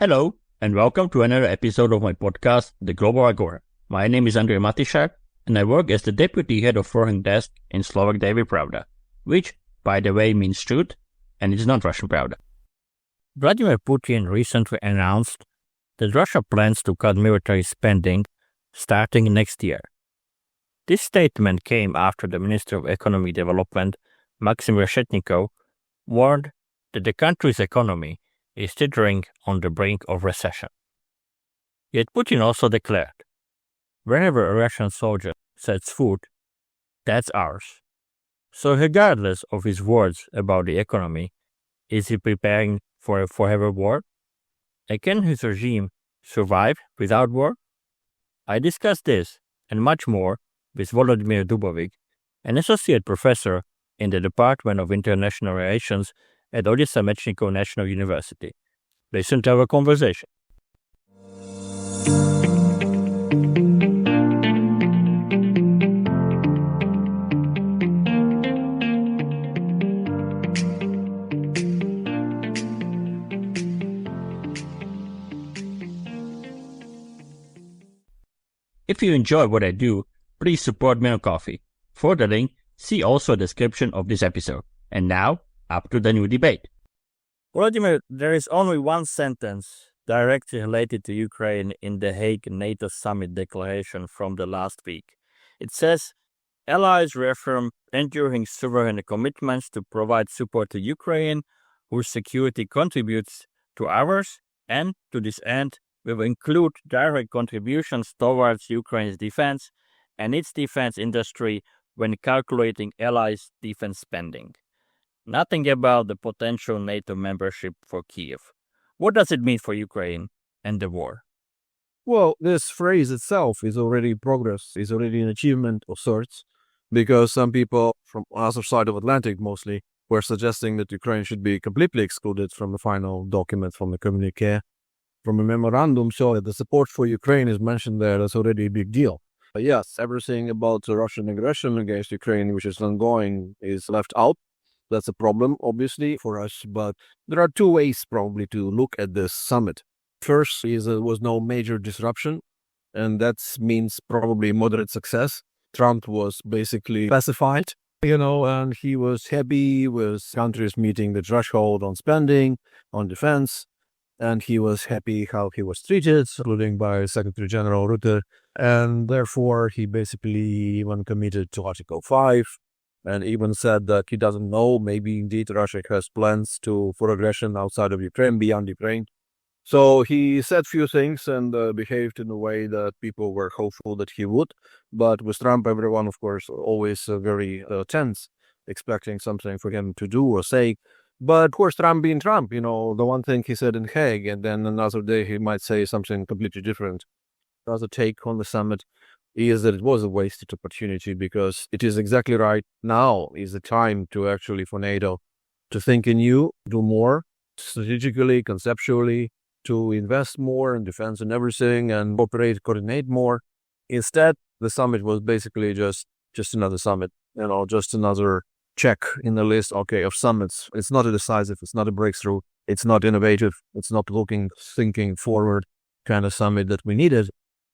Hello, and welcome to another episode of my podcast, The Global Agora. My name is Andrej Matišak, and I work as the Deputy Head of Foreign Desk in Slovak Daily Pravda, which, by the way, means truth, and it's not Russian Pravda. Vladimir Putin recently announced that Russia plans to cut military spending starting next year. This statement came after the Minister of Economic Development, Maxim Reshetnikov, warned that the country's economy is teetering on the brink of recession. Yet Putin also declared, wherever a Russian soldier sets foot, that's ours. So regardless of his words about the economy, is he preparing for a forever war? And can his regime survive without war? I discussed this and much more with Volodymyr Dubovic, an associate professor in the Department of International Relations at Odessa Mechnikov National University. Listen to our conversation. If you enjoy what I do, please support me on Coffee. For the link, see also a description of this episode. And now, up to the new debate. Vladimir, there is only one sentence directly related to Ukraine in the Hague NATO summit declaration from the last week. It says, Allies reaffirm enduring sovereign commitments to provide support to Ukraine, whose security contributes to ours, and to this end, will include direct contributions towards Ukraine's defense and its defense industry when calculating Allies' defense spending. Nothing about the potential NATO membership for Kyiv. What does it mean for Ukraine and the war? Well, this phrase itself is already progress, is already an achievement of sorts, because some people from the other side of Atlantic mostly were suggesting that Ukraine should be completely excluded from the final document, from the communique, from a memorandum, so that the support for Ukraine is mentioned there. That's already a big deal. But yes, everything about the Russian aggression against Ukraine, which is ongoing, is left out. That's a problem, obviously, for us, but there are two ways probably to look at this summit. First is there was no major disruption, and that means probably moderate success. Trump was basically pacified, and he was happy with countries meeting the threshold on spending, on defense, and he was happy how he was treated, including by Secretary General Rutte, and therefore he basically even committed to Article 5, and even said that he doesn't know, maybe indeed Russia has plans for aggression outside of Ukraine, beyond Ukraine. So he said few things and behaved in a way that people were hopeful that he would. But with Trump, everyone, of course, always very tense, expecting something for him to do or say. But of course, Trump being Trump, the one thing he said in Hague, and then another day he might say something completely different. Another take on the summit is that it was a wasted opportunity, because it is exactly right now is the time to actually for NATO to think anew, do more strategically, conceptually, to invest more in defense and everything and cooperate, coordinate more. Instead, the summit was basically just another summit, just another check in the list, of summits. It's not a decisive, it's not a breakthrough, it's not innovative, it's not thinking forward kind of summit that we needed.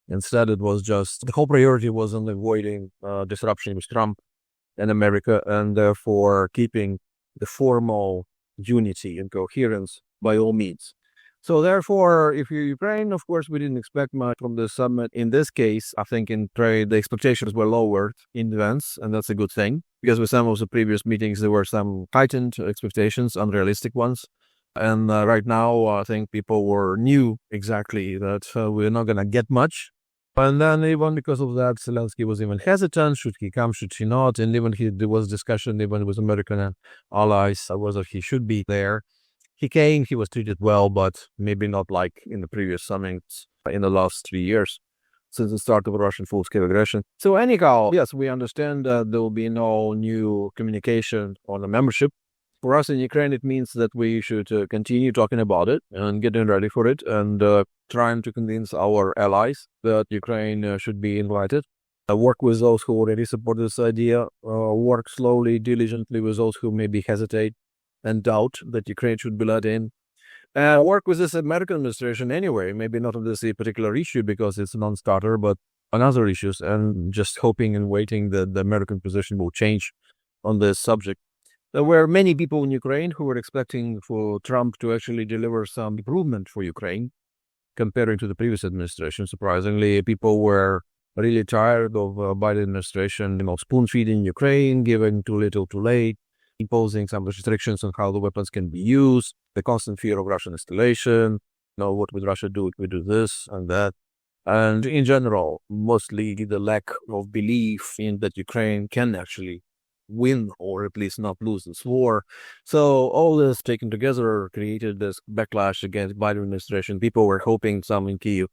Instead, it was just the whole priority was on avoiding disruption with Trump and America, and therefore keeping the formal unity and coherence by all means. So therefore, if you're Ukraine, of course, we didn't expect much from the summit. In this case, I think in trade, the expectations were lowered in advance, and that's a good thing, because with some of the previous meetings, there were some heightened expectations, unrealistic ones. And right now, I think people knew exactly that we're not going to get much. And then even because of that, Zelensky was even hesitant. Should he come? Should he not? And even there was discussion even with American allies whether he should be there. He came, he was treated well, but maybe not like in the previous summits in the last 3 years since the start of Russian full-scale aggression. So anyhow, yes, we understand that there will be no new communication on the membership. For us in Ukraine, it means that we should continue talking about it and getting ready for it, and trying to convince our allies that Ukraine should be invited. Work with those who already support this idea, work slowly, diligently with those who maybe hesitate and doubt that Ukraine should be let in. work with this American administration anyway, maybe not on this particular issue because it's a non-starter, but on other issues, and just hoping and waiting that the American position will change on this subject. There were many people in Ukraine who were expecting for Trump to actually deliver some improvement for Ukraine comparing to the previous administration. Surprisingly, people were really tired of Biden administration, spoon-feeding Ukraine, giving too little too late, imposing some restrictions on how the weapons can be used, the constant fear of Russian escalation, what would Russia do if we do this and that. And in general, mostly the lack of belief in that Ukraine can actually win or at least not lose this war. So all this taken together created this backlash against Biden administration. People were hoping some in Kyiv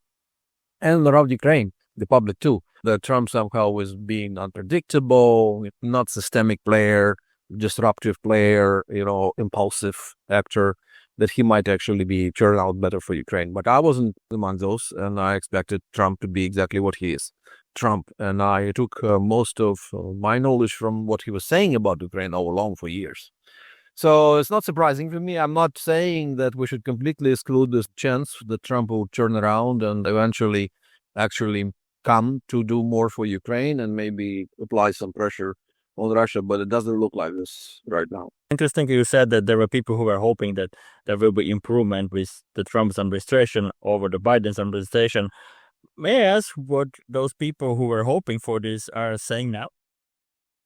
and around Ukraine, the public too, that Trump somehow was being unpredictable, not systemic player, disruptive player, impulsive actor, that he might actually be turned out better for Ukraine. But I wasn't among those, and I expected Trump to be exactly what he is, Trump. And I took most of my knowledge from what he was saying about Ukraine all along for years. So it's not surprising for me. I'm not saying that we should completely exclude this chance that Trump will turn around and eventually actually come to do more for Ukraine and maybe apply some pressure on Russia, but it doesn't look like this right now. Interesting, you said that there were people who were hoping that there will be improvement with the Trump's administration over the Biden's administration. May I ask what those people who were hoping for this are saying now?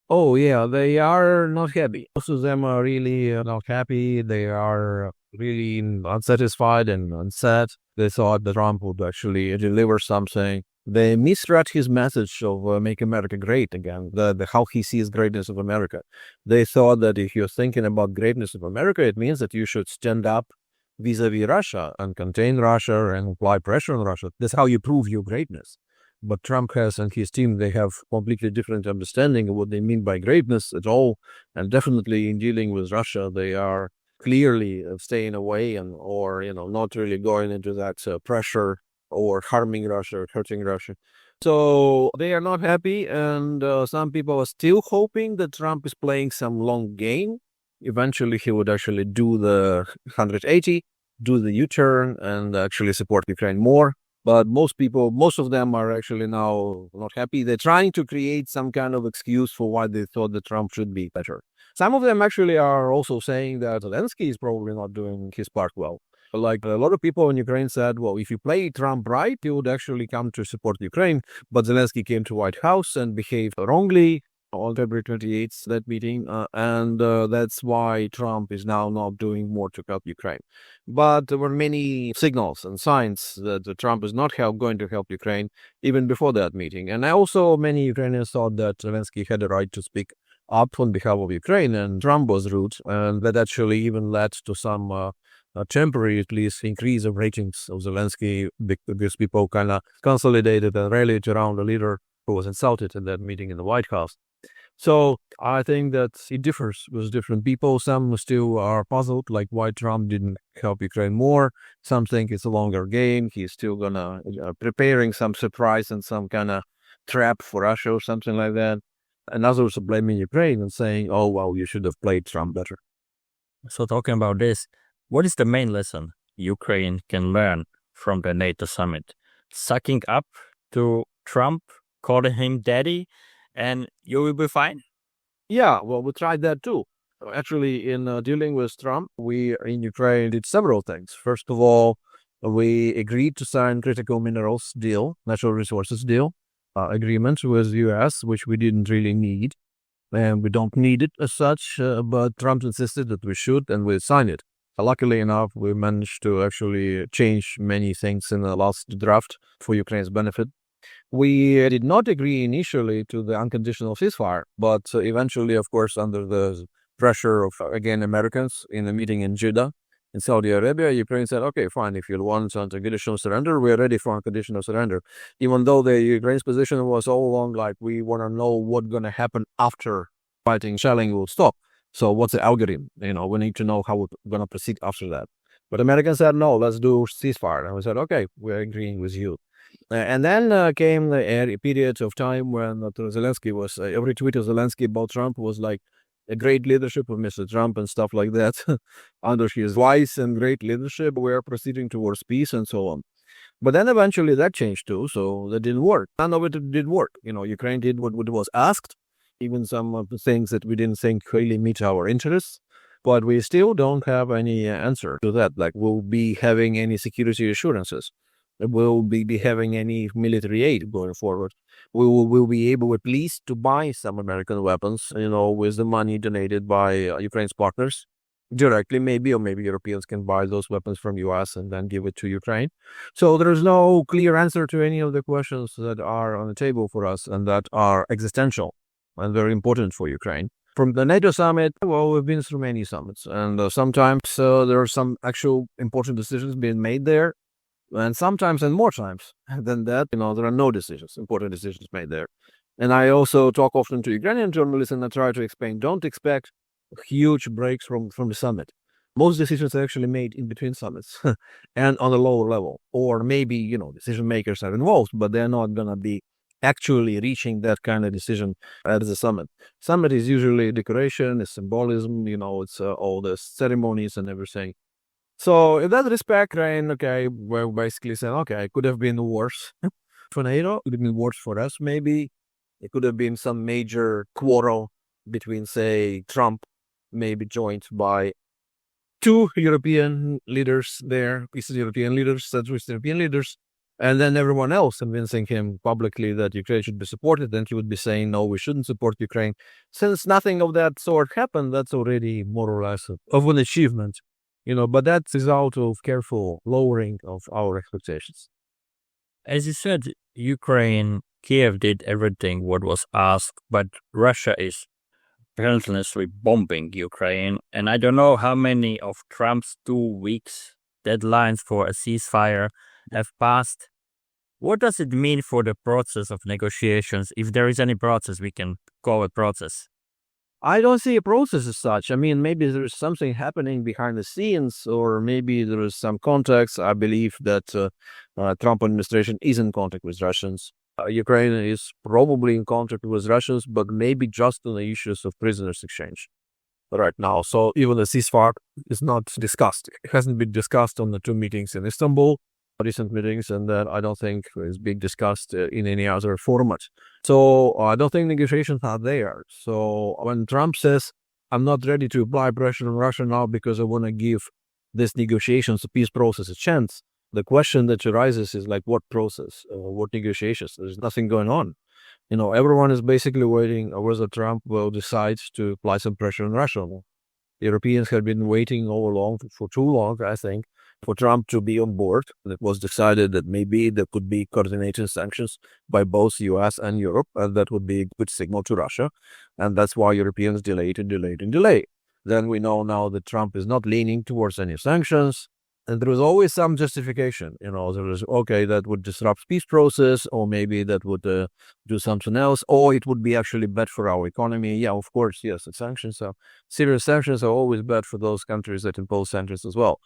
Oh, yeah, they are not happy. Most of them are really not happy. They are really unsatisfied and upset. They thought that Trump would actually deliver something. They misread his message of Make America Great again, the how he sees greatness of America. They thought that if you're thinking about greatness of America, it means that you should stand up vis-a-vis Russia and contain Russia and apply pressure on Russia. That's how you prove your greatness. But Trump has and his team, they have completely different understanding of what they mean by greatness at all. And definitely in dealing with Russia, they are clearly staying away or not really going into that pressure or harming Russia or hurting Russia. So they are not happy, and some people are still hoping that Trump is playing some long game. Eventually, he would actually do the 180, do the U-turn, and actually support Ukraine more. But most of them are actually now not happy. They're trying to create some kind of excuse for why they thought that Trump should be better. Some of them actually are also saying that Zelensky is probably not doing his part well. Like a lot of people in Ukraine said, well, if you play Trump right, he would actually come to support Ukraine. But Zelensky came to White House and behaved wrongly on February 28th, that meeting. And that's why Trump is now not doing more to help Ukraine. But there were many signals and signs that Trump is not going to help Ukraine even before that meeting. And also many Ukrainians thought that Zelensky had the right to speak up on behalf of Ukraine, and Trump was rude. And that actually even led to some temporary, at least, increase of ratings of Zelensky because people kind of consolidated and rallied around a leader who was insulted in that meeting in the White House. So I think that it differs with different people. Some still are puzzled, like why Trump didn't help Ukraine more. Some think it's a longer game. He's still gonna preparing some surprise and some kind of trap for Russia or something like that. And others are blaming Ukraine and saying, oh, well, you should have played Trump better. So talking about this, what is the main lesson Ukraine can learn from the NATO summit? Sucking up to Trump, calling him daddy, and you will be fine? Yeah, well, we tried that too. Actually, in dealing with Trump, we in Ukraine did several things. First of all, we agreed to sign critical minerals deal, natural resources deal, agreement with the U.S., which we didn't really need. And we don't need it as such, but Trump insisted that we should, and we signed it. Luckily enough, we managed to actually change many things in the last draft for Ukraine's benefit. We did not agree initially to the unconditional ceasefire, but eventually, of course, under the pressure of, again, Americans in a meeting in Jeddah in Saudi Arabia, Ukraine said, okay, fine, if you want unconditional surrender, we're ready for unconditional surrender. Even though the Ukraine's position was all along like, we want to know what's going to happen after fighting, shelling will stop. So what's the algorithm? We need to know how we're going to proceed after that. But Americans said, no, let's do ceasefire. And we said, okay, we're agreeing with you. And then came the period of time when Zelensky was, every tweet of Zelensky about Trump was like, a great leadership of Mr. Trump and stuff like that. Under his wise and great leadership, we're proceeding towards peace and so on. But then eventually that changed too, so that didn't work. None of it did work. Ukraine did what was asked, even some of the things that we didn't think really meet our interests. But we still don't have any answer to that. Like, we'll be having any security assurances. We'll be having any military aid going forward. We'll be able at least to buy some American weapons, with the money donated by Ukraine's partners directly, maybe, or maybe Europeans can buy those weapons from US and then give it to Ukraine. So there's no clear answer to any of the questions that are on the table for us and that are existential and very important for Ukraine. From the NATO summit, well, we've been through many summits, and sometimes there are some actual important decisions being made there, and sometimes, and more times than that, there are no important decisions made there. And I also talk often to Ukrainian journalists, and I try to explain, don't expect huge breaks from the summit. Most decisions are actually made in between summits and on a lower level, or maybe, decision makers are involved, but they're not going to be actually reaching that kind of decision at the summit. Summit is usually decoration, it's symbolism, it's all the ceremonies and everything. So in that respect, Ryan, we're basically saying, it could have been worse for NATO, it could have been worse for us, maybe. It could have been some major quarrel between, say, Trump, maybe joined by two European leaders there, Eastern European leaders, Central Eastern European leaders, and then everyone else convincing him publicly that Ukraine should be supported, and he would be saying, no, we shouldn't support Ukraine. Since nothing of that sort happened, that's already more or less of an achievement, but that is out of careful lowering of our expectations. As you said, Ukraine, Kiev did everything what was asked, but Russia is relentlessly bombing Ukraine, and I don't know how many of Trump's 2 weeks deadlines for a ceasefire have passed. What does it mean for the process of negotiations, if there is any process we can call a process? I don't see a process as such. I mean, maybe there's something happening behind the scenes, or maybe there is some context. I believe that Trump administration is in contact with Russians. Ukraine is probably in contact with Russians, but maybe just on the issues of prisoners exchange right now. So even the ceasefire is not discussed. It hasn't been discussed on the 2 meetings in Istanbul, recent meetings, and that I don't think is being discussed in any other format. So I don't think negotiations are there. So when Trump says, I'm not ready to apply pressure on Russia now because I want to give this negotiations, the peace process, a chance, the question that arises is like, what process, what negotiations? There's nothing going on. Everyone is basically waiting whether Trump will decide to apply some pressure on Russia. Europeans have been waiting all along, for too long, I think, for Trump to be on board. It was decided that maybe there could be coordinated sanctions by both US and Europe, and that would be a good signal to Russia. And that's why Europeans delayed. Then we know now that Trump is not leaning towards any sanctions. And there was always some justification, there was, that would disrupt peace process, or maybe that would do something else, or it would be actually bad for our economy. Yeah, of course, yes, serious sanctions are always bad for those countries that impose sanctions as well.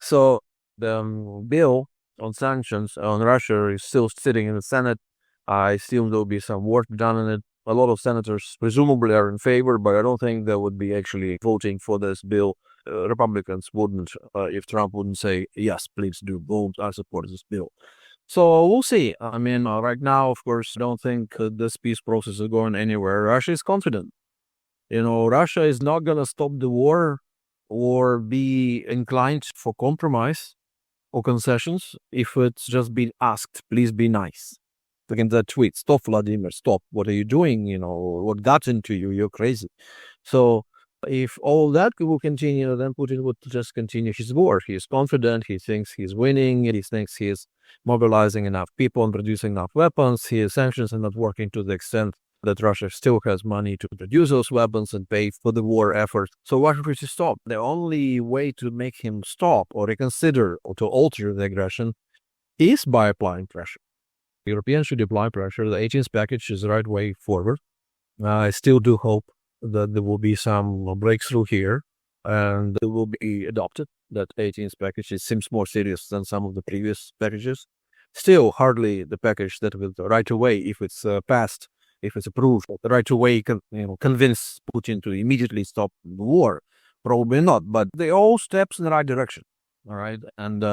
So the bill on sanctions on Russia is still sitting in the Senate. I assume there'll be some work done on it. A lot of senators presumably are in favor, but I don't think they would be actually voting for this bill. Republicans wouldn't, if Trump wouldn't say, yes, please do, vote, I support this bill. So we'll see. I mean, right now, of course, I don't think this peace process is going anywhere. Russia is confident. Russia is not going to stop the war or be inclined for compromise or concessions if it's just been asked, please be nice. Look at that tweet, stop, Vladimir, stop. What are you doing? What got into you? You're crazy. So if all that will continue, then Putin would just continue his war. He is confident. He thinks he's winning. He thinks he is mobilizing enough people and producing enough weapons. His sanctions are not working to the extent that Russia still has money to produce those weapons and pay for the war effort. So why should he stop? The only way to make him stop or reconsider or to alter the aggression is by applying pressure. Europeans should apply pressure. The 18th package is the right way forward. I still do hope that there will be some breakthrough here and it will be adopted. That 18th package, it seems more serious than some of the previous packages. Still hardly the package that will right away, if it's passed, if it's approved, the right way convince Putin to immediately stop the war. Probably not, but they all steps in the right direction. All right. And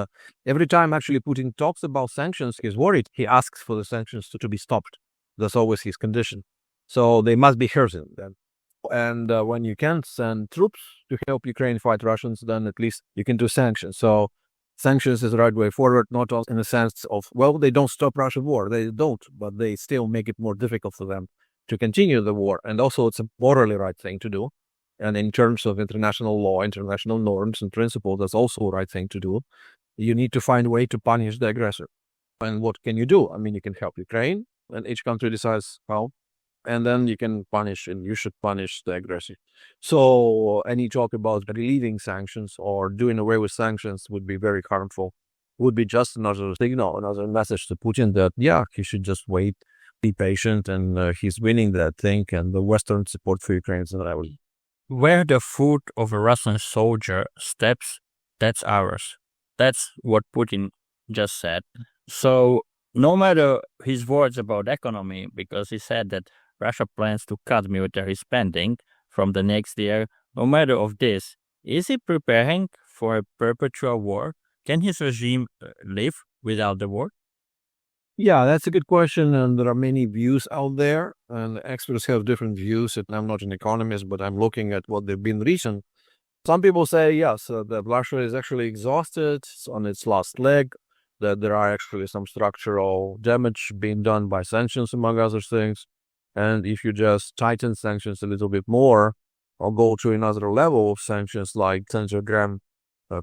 every time actually Putin talks about sanctions, he's worried. He asks for the sanctions to be stopped. That's always his condition. So they must be hurting them. And when you can't send troops to help Ukraine fight Russians, then at least you can do sanctions. So sanctions is the right way forward, not in the sense of, well, they don't stop Russian war. They don't, but they still make it more difficult for them to continue the war. And also it's a morally right thing to do. And in terms of international law, international norms and principles, that's also the right thing to do. You need to find a way to punish the aggressor. And what can you do? I mean, you can help Ukraine, and each country decides how. And then you can punish, and you should punish the aggressor. So any talk about relieving sanctions or doing away with sanctions would be very harmful. Would be just another signal, another message to Putin that, yeah, he should just wait, be patient, and he's winning that thing, and the Western support for Ukraine is not ours. Where the foot of a Russian soldier steps, that's ours. That's what Putin just said. So no matter his words about economy, because he said that Russia plans to cut military spending from the next year, no matter of this, is he preparing for a perpetual war? Can his regime live without the war? Yeah, that's a good question, and there are many views out there, and experts have different views. And I'm not an economist, but I'm looking at what they've been recent. Some people say, yes, that Russia is actually exhausted, it's on its last leg, that there are actually some structural damage being done by sanctions, among other things. And if you just tighten sanctions a little bit more, or go to another level of sanctions, like Senator Graham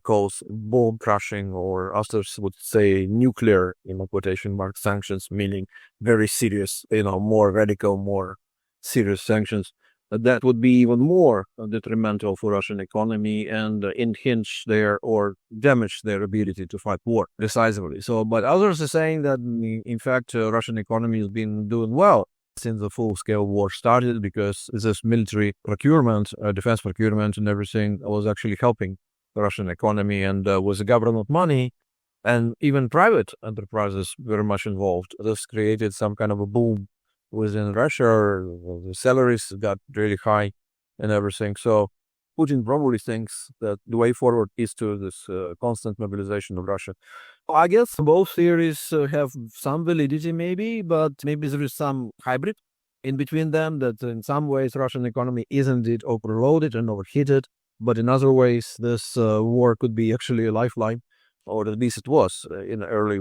calls bomb crushing, or others would say nuclear, quotation mark, sanctions, meaning very serious, more radical, more serious sanctions, that would be even more detrimental for Russian economy and hinge their or damage their ability to fight war decisively. So, but others are saying that in fact, Russian economy has been doing well since the full-scale war started, because this military procurement, defense procurement and everything was actually helping the Russian economy, and with the government money and even private enterprises very much involved. This created some kind of a boom within Russia. The salaries got really high and everything. So Putin probably thinks that the way forward is to this constant mobilization of Russia. I guess both theories have some validity maybe, but maybe there is some hybrid in between them, that in some ways Russian economy is indeed overloaded and overheated, but in other ways this war could be actually a lifeline, or at least it was in the early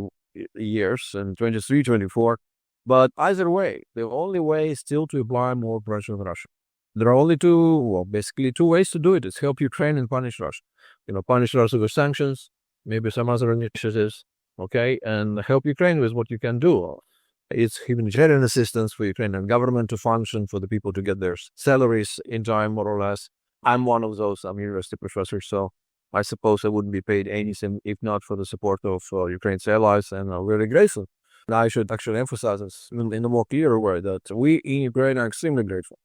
years in 23, 24. But either way, the only way is still to apply more pressure on Russia. There are only basically two ways to do it. It's help Ukraine and punish Russia. Punish Russia with sanctions, maybe some other initiatives, okay, and help Ukraine with what you can do. It's humanitarian assistance for Ukrainian government to function, for the people to get their salaries in time, more or less. I'm one of those. I'm a university professor, so I suppose I wouldn't be paid anything if not for the support of Ukraine's allies, and I'm very grateful. And I should actually emphasize this in a more clear way, that we in Ukraine are extremely grateful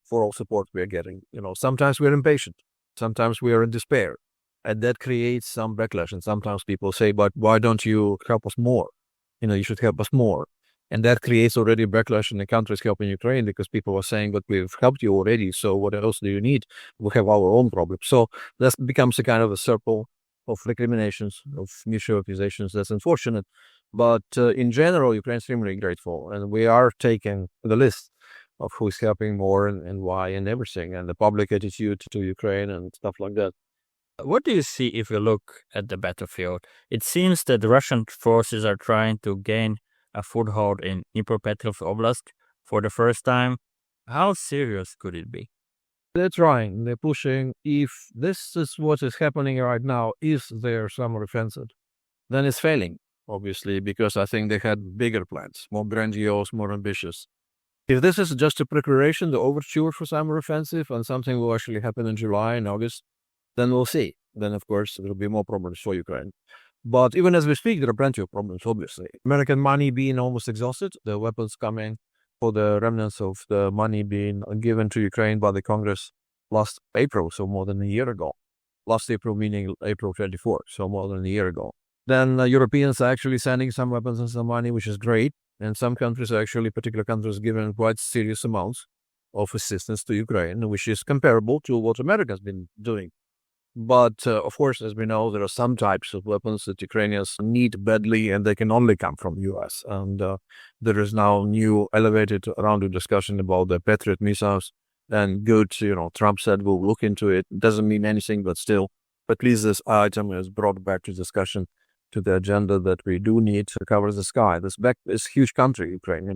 for all support we are getting. Sometimes we're impatient, sometimes we are in despair, and that creates some backlash. And sometimes people say, but why don't you help us more? You should help us more. And that creates already backlash in the countries helping Ukraine, because people are saying, but we've helped you already, so what else do you need? We have our own problems. So that becomes a kind of a circle of recriminations, of mutual accusations. That's unfortunate. But in general, Ukraine is extremely grateful, and we are taking the list of who's helping more and why and everything, and the public attitude to Ukraine and stuff like that. What do you see if you look at the battlefield? It seems that the Russian forces are trying to gain a foothold in Dnipropetrovsk Oblast for the first time. How serious could it be? They're trying, they're pushing. If this is what is happening right now, is their summer offensive, then it's failing, obviously, because I think they had bigger plans, more grandiose, more ambitious. If this is just a preparation, the overture for summer offensive, and something will actually happen in July and August, then we'll see. Then, of course, there will be more problems for Ukraine. But even as we speak, there are plenty of problems, obviously. American money being almost exhausted, the weapons coming for the remnants of the money being given to Ukraine by the Congress last April, so more than a year ago. Last April meaning April 24th, so more than a year ago. Then Europeans are actually sending some weapons and some money, which is great. And some countries, actually, particular countries, given quite serious amounts of assistance to Ukraine, which is comparable to what America's been doing. But of course, as we know, there are some types of weapons that Ukrainians need badly, and they can only come from U.S. And there is now new elevated round of discussion about the Patriot missiles. And good, Trump said we'll look into it. Doesn't mean anything, but still, at least this item is brought back to discussion, to the agenda, that we do need to cover the sky. This huge country, Ukraine,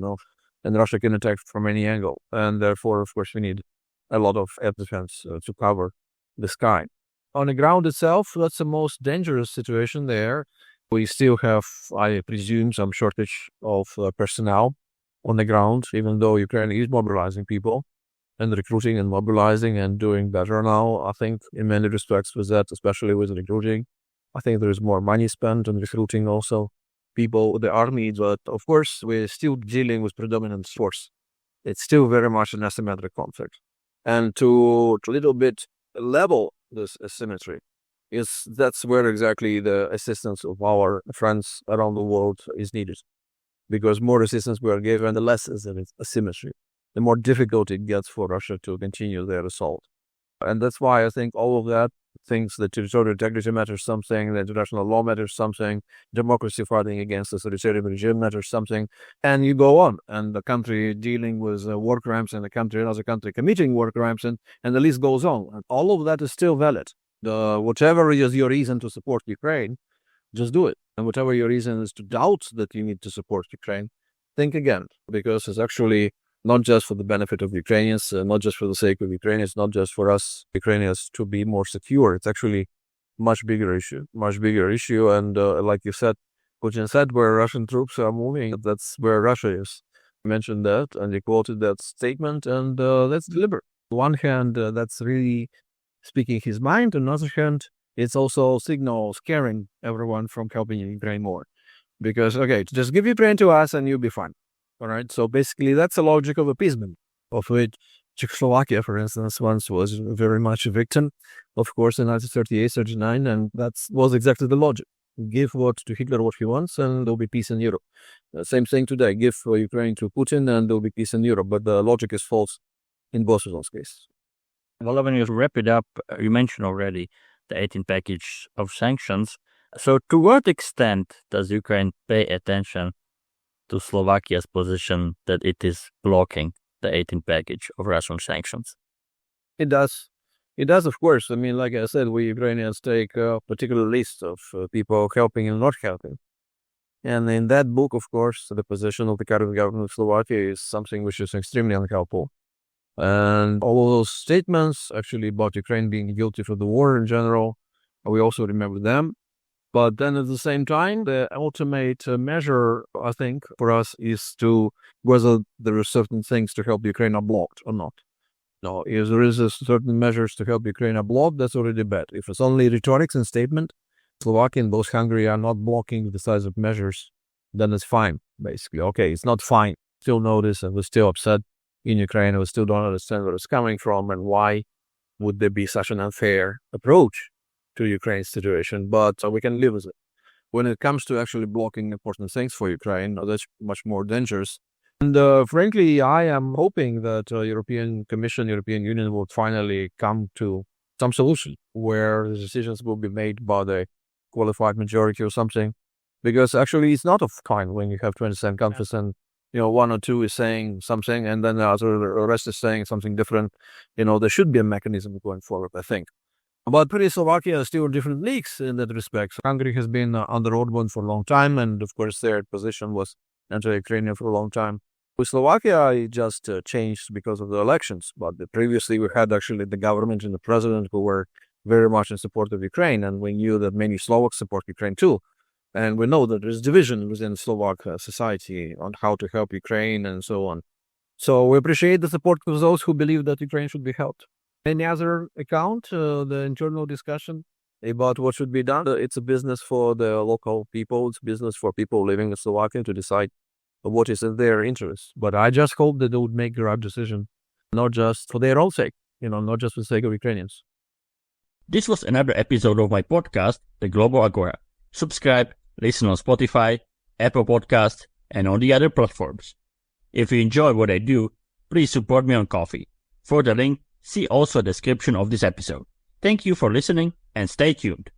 and Russia can attack from any angle, and therefore, of course, we need a lot of air defense to cover the sky. On the ground itself, that's the most dangerous situation there. We still have, I presume, some shortage of personnel on the ground, even though Ukraine is mobilizing people and recruiting and mobilizing and doing better now, I think, in many respects with that, especially with recruiting. I think there is more money spent on recruiting also people, the army, but of course, we're still dealing with predominant force. It's still very much an asymmetric conflict. And to a little bit level this asymmetry, that's where exactly the assistance of our friends around the world is needed. Because more assistance we are given, the less is an asymmetry, the more difficult it gets for Russia to continue their assault. And that's why I think all of that, things that territorial integrity matters something, that international law matters something, democracy fighting against the authoritarian regime matters something, and you go on. And the country dealing with war crimes, and another country committing war crimes, and the list goes on. And all of that is still valid. Whatever is your reason to support Ukraine, just do it. And whatever your reason is to doubt that you need to support Ukraine, think again, because it's actually not just for the benefit of Ukrainians, not just for the sake of Ukrainians, not just for us Ukrainians to be more secure. It's actually much bigger issue. And like you said, Putin said, where Russian troops are moving, that's where Russia is. You mentioned that, and you quoted that statement, and that's deliberate. On one hand, that's really speaking his mind. On the other hand, it's also scaring everyone from helping Ukraine more. Because, okay, just give Ukraine to us and you'll be fine. All right. So basically, that's a logic of appeasement, of which Czechoslovakia, for instance, once was very much a victim, of course, in 1938, 39, and that was exactly the logic. Give to Hitler what he wants, and there'll be peace in Europe. Same thing today. Give Ukraine to Putin, and there'll be peace in Europe. But the logic is false in both of those cases. Well, when you wrap it up, you mentioned already the 18th package of sanctions. So to what extent does Ukraine pay attention to Slovakia's position that it is blocking the 18th package of Russian sanctions? It does. It does, of course. I mean, like I said, we Ukrainians take a particular list of people helping and not helping. And in that book, of course, the position of the current government of Slovakia is something which is extremely unhelpful. And all of those statements actually about Ukraine being guilty for the war in general, we also remember them. But then at the same time, the ultimate measure, I think, for us is to whether there are certain things to help Ukraine are blocked or not. No, if there is certain measures to help Ukraine are blocked, that's already bad. If it's only rhetorics and statement, Slovakia and both Hungary are not blocking the size of measures, then it's fine, basically. Okay, it's not fine. Still notice and we're still upset in Ukraine. We still don't understand where it's coming from and why would there be such an unfair approach to Ukraine's situation, but we can live with it. When it comes to actually blocking important things for Ukraine, that's much more dangerous. And frankly, I am hoping that European Commission, European Union will finally come to some solution where the decisions will be made by the qualified majority or something. Because actually, it's not fine when you have 27 countries and one or two is saying something and then the rest is saying something different. There should be a mechanism going forward, I think. But Slovakia is still different leagues in that respect. So Hungary has been on the road one for a long time, and of course their position was anti-Ukrainian for a long time. With Slovakia, it just changed because of the elections. But previously we had actually the government and the president who were very much in support of Ukraine, and we knew that many Slovaks support Ukraine too. And we know that there's division within Slovak society on how to help Ukraine and so on. So we appreciate the support of those who believe that Ukraine should be helped. Any other account, the internal discussion about what should be done? It's a business for the local people. It's business for people living in Slovakia to decide what is in their interest. But I just hope that they would make the right decision, not just for their own sake, not just for the sake of Ukrainians. This was another episode of my podcast, The Global Agora. Subscribe, listen on Spotify, Apple Podcast, and on the other platforms. If you enjoy what I do, please support me on Ko-fi. For the link, see also the description of this episode. Thank you for listening and stay tuned.